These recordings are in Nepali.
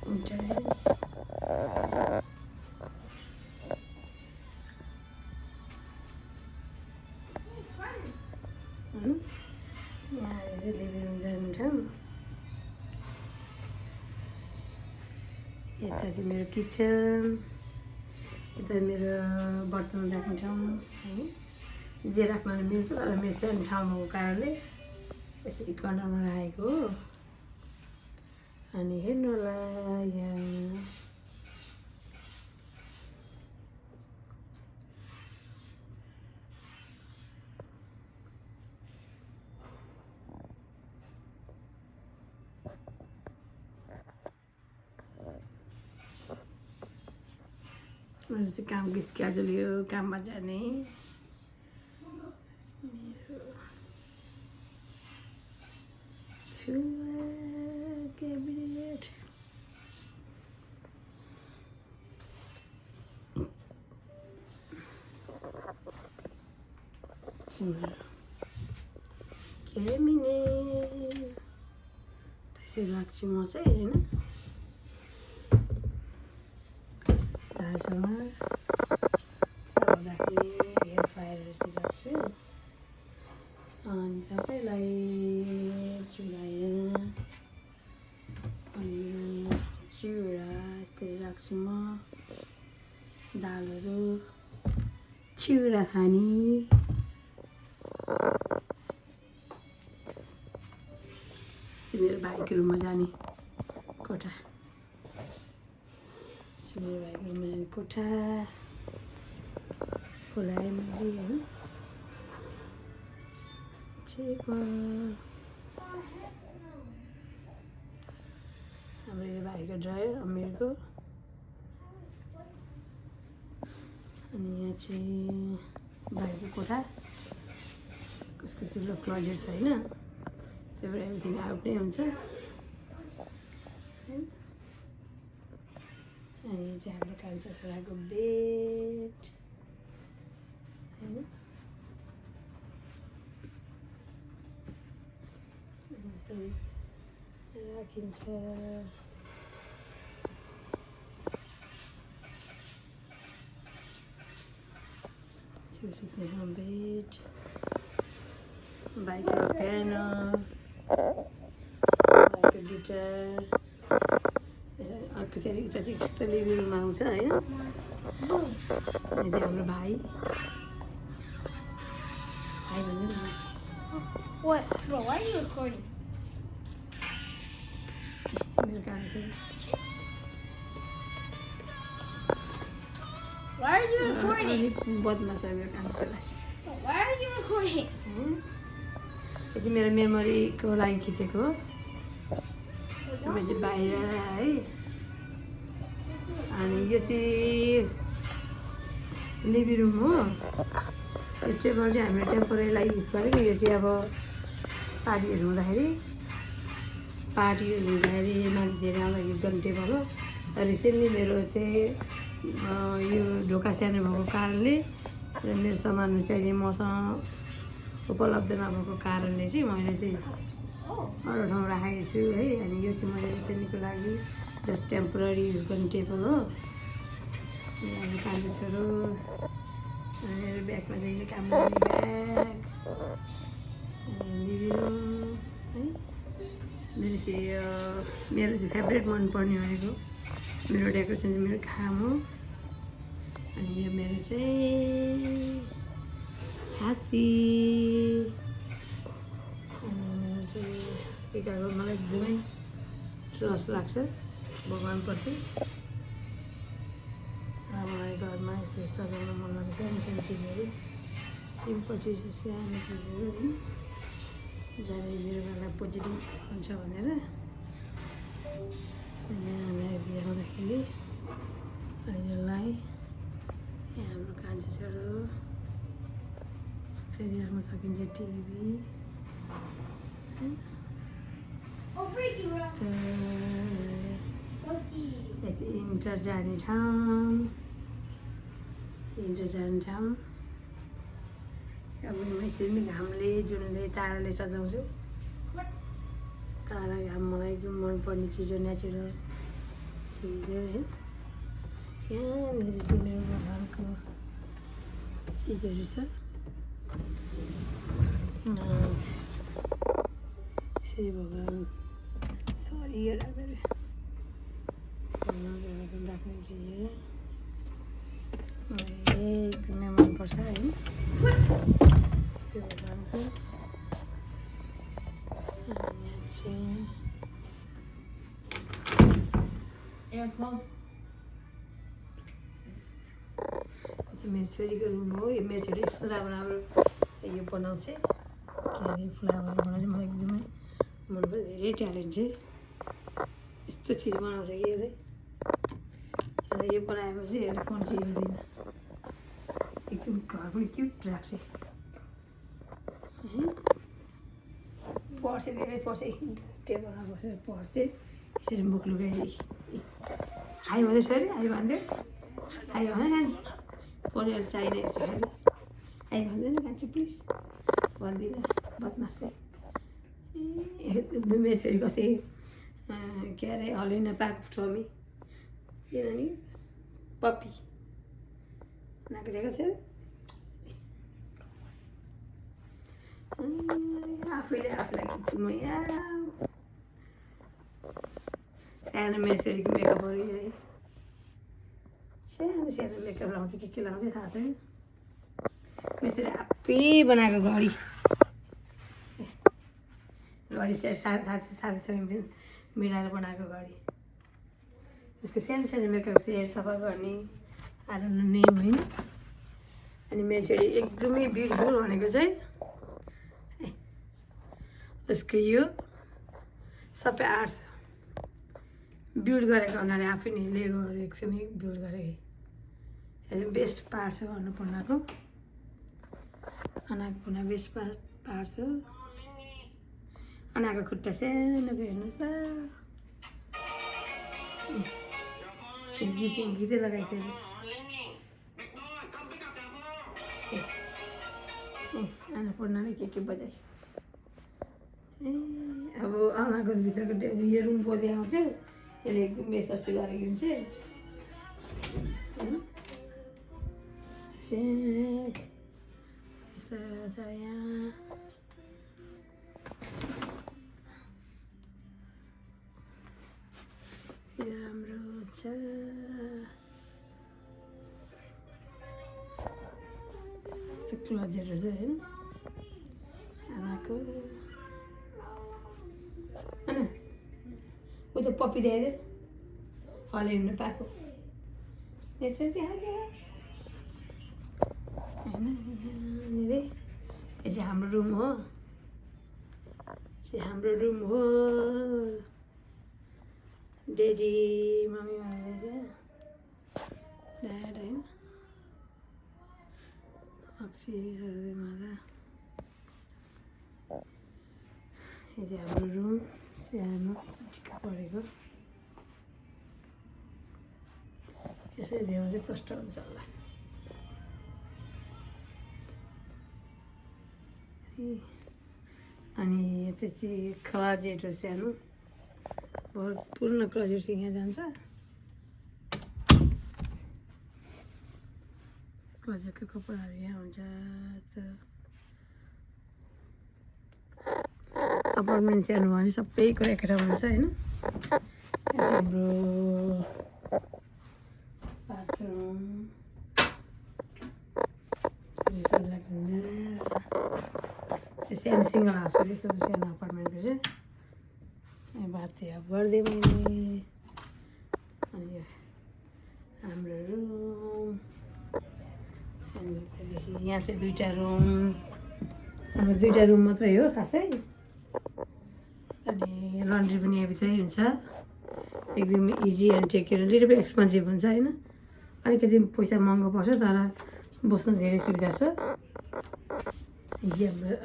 Interest. यहाँ चाहिँ लिभिङ रुम जाने ठाउँ यता चाहिँ मेरो किचन यता मेरो बर्तन राख्ने ठाउँ है जे राख्न मिल्छ तर मेरो सानो ठाउँ भएको कारणले यसरी कर्नरमा राखेको हो अनि हेर्नु होला यहाँ मेरो चाहिँ कामको स्केड्युल यो काममा जाने मेरो छुवा क्याबिनेट मेरो क्याबिनेट त्यसरी राख्छु म चाहिँ होइन दालसँग चामल राख्ने एयर फ्रायरहरू चाहिँ राख्छु अनि सबैलाई चुलाएर अनि चिउरा यस्तरी राख्छु म दालहरू चिउरा खाने मेरो भाइको रुममा जाने कोठा मेरो भाइको रुममा जाने कोठा खोलाए मैले होइन हाम्रो यो भाइको ड्रायर अमिरको अनि यहाँ चाहिँ भाइको कोठा कसको चिल्लो क्लोजेट छ होइन त्यहाँबाट एभ्रिथिङ आउट नै हुन्छ अनि यो चाहिँ हाम्रो कान्छा छोराको बेड होइन यसरी राखिन्छ सुत्ने ठाउँ बेड बाइकको पियानो बाइकको गिटार अर्कोतिर यता चाहिँ यस्तो लिभिङ रुममा आउँछ होइन यो चाहिँ हाम्रो भाइ भन्ने भन्छ What? Bro, why are you recording? मेरो काम चाहिँ Why are you recording? अलिक बदमास छ मेरो काम चाहिँ Why are you recording? यो चाहिँ मेरो मेमोरीको लागि खिचेको हो यो चाहिँ बाहिर है अनि यो चाहिँ लिभिङ रुम हो यो टेबल चाहिँ हामीले टेम्पोरेरीलाई युज गरेको यो चाहिँ अब पार्टीहरू हुँदाखेरि मान्छे धेरै आउँदा युज गर्ने टेबल हो रिसेन्टली मेरो चाहिँ यो ढोका सानो भएको कारणले र मेरो सामानहरू चाहिँ अहिले मसँग उपलब्ध नभएको कारणले चाहिँ मैले चाहिँ अरू ठाउँ राखेको छु है अनि यो चाहिँ मैले रिसेन्टलीको लागि जस्ट टेम्पोररी युज गर्ने टेबल हो अनि कान्छा छोरो मेरो ब्यागमा चाहिँ काम गर्ने ब्याग लिभिङ रुम है मेरो चाहिँ फेभरेट मनपर्ने भनेको मेरो डेकोरेसन चाहिँ मेरो घाम हो अनि यो मेरो चाहिँ हात्ती अनि मेरो चाहिँ पिकाको मलाई एकदमै रस लाग्छ भगवान्प्रति मलाई घरमा यस्तो सजाउन मन लाग्छ सानो सानो चिजहरू सिम्पल चिज सानो चिजहरू होइन जहाँ मेरो घरलाई पोजिटिभ हुन्छ भनेर यहाँ जाँदाखेरि हजुरलाई यहाँ हाम्रो कान्छा छोरो यस्तरी राख्न सकिन्छ टिभी यहाँ चाहिँ इन्टर जाने ठाउँ हिँडेर जान्छौँ। अब यसरी नै घामले जुनले ताराले सजाउँछु। तारा घाम मलाई एकदम मनपर्ने चिज हो, नेचुरल चिज हो है। यहाँनिर चाहिँ मेरो भगवान्को चिजहरू छ। यसरी भगवान् सरी यो राख्दै राख्ने चिजहरू मलाई एकदमै मनपर्छ होइन। यस्तै भगवान्को Air close. मेरो छोरीको रुम हो। यो मेरो छोरी यस्तो राम्रो राम्रो यो बनाउँछ, के अरे फ्लावर बनाउँछ। मलाई एकदमै मनपर्छ, धेरै ट्यालेन्ट चाहिँ यस्तो चिज बनाउँछ कि यसले। यो बनाएपछि यसले फोन चाहिँ हेर्दैन, एकदम घर पनि क्युट राख्छ। पढ्छ, धेरै पढ्छ, टेबलमा बसेर पढ्छ। यसरी मुख लुगाइदिए हाई भन्दैछ अरे, हाई भन्दै हाई भन्दै जान्छु। पढेर चाहिने हेर्छ खालि, हाई भन्दैन जान्छु प्लिज भन्दिनँ, बदमास चाहिँ। मेरो छोरी कस्तै के अरे हलिन पाएको टमी, किनभने पप्पी नाको दिएको छ। आफैले आफूलाई खिच्छु म यहाँ। सानो मेरो छोरीको मेकअपहरू है, सानो सानो मेकअप लाउँछ, के लाउँछ थाहा छैन। मेरो छोरी आफै बनाएको घडी, घडी साथीसँग मिलाएर बनाएको घडी। उसको सानो सानो मेकअप चाहिँ सफा गर्ने आएर नेम होइन। अनि मेरो छोरी एकदमै ब्युटिफुल भनेको चाहिँ उसको यो सबै आर्ट्स बिल्ड गरेको हुनाले आफै नै लेगोहरू एकदमै बिल्ड गरेको। यो चाहिँ बेस्ट पार्ट छ अन्नपूर्णाको, अन्नपूर्ण बेस्ट पार्ट छ। अन्नाको खुट्टा सानोको हेर्नुहोस् त, गीतै लगाइसक्यो। अन्नपूर्णले के बजाइ अब आमाको भित्रको यो रुमको देखाउँछु। यसले एकदम बेसर्ती गरेको हुन्छ। यस्तो छ यहाँ, राम्रो छ। यस्तो क्लोजहरू छ होइन आमाको। ऊ त पप्पी दिइदियो, हलिनु पाएको यहाँनिर होइन। यहाँनिर यो चाहिँ हाम्रो रुम हो, चाहिँ हाम्रो रुम हो। डेडी मम्मी भन्दैछ ड्याड होइन। अक्सी मादा यो चाहिँ हाम्रो रुम, सानो टिका परेको। यसरी देख्दा चाहिँ कष्ट हुन्छ होला। अनि यता चाहिँ क्लोजेट हो सानो, पूर्ण क्लोजेट चाहिँ यहाँ जान्छ। क्लोजेटको कपडाहरू यहाँ हुन्छ। अपार्टमेन्ट सानो भने सबै कुरा एक ठाउँमा हुन्छ होइन। हाम्रो बाथरुम सजाएको हुन्छ। सानो सिङ्गल हाउसको त्यस्तो सानो अपार्टमेन्टको चाहिँ बात यहाँ गर्दै मैले। अनि हाम्रो रुम, अनि त्यहाँदेखि यहाँ चाहिँ दुईवटा रुम, हाम्रो दुईवटा रुम मात्रै हो खासै। अनि लन्ड्री पनि यहाँभित्रै हुन्छ। एकदम easy and take care, little bit expensive हुन्छ होइन। अलिकति पैसा महँगो पर्छ तर बस्न धेरै सुविधा छ। इजी हाम्रो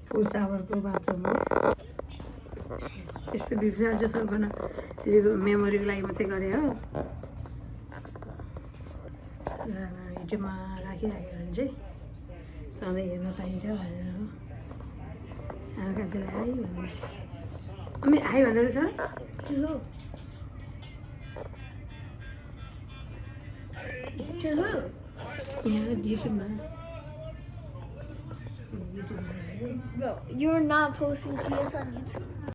फुल सावरको बाथरुम हो। त्यस्तो बिफोर जस्तो गर्न मेमोरीको लागि मात्रै गरे हो। युट्युबमा राखिराख्यो भने चाहिँ सधैँ हेर्न पाइन्छ भनेर हो हल्कातिर हाई भनिन्छ अनि हाई भन्दै रहेछ To who? To who? यहाँ युट्युबमा Bro, you're not posting TS on YouTube.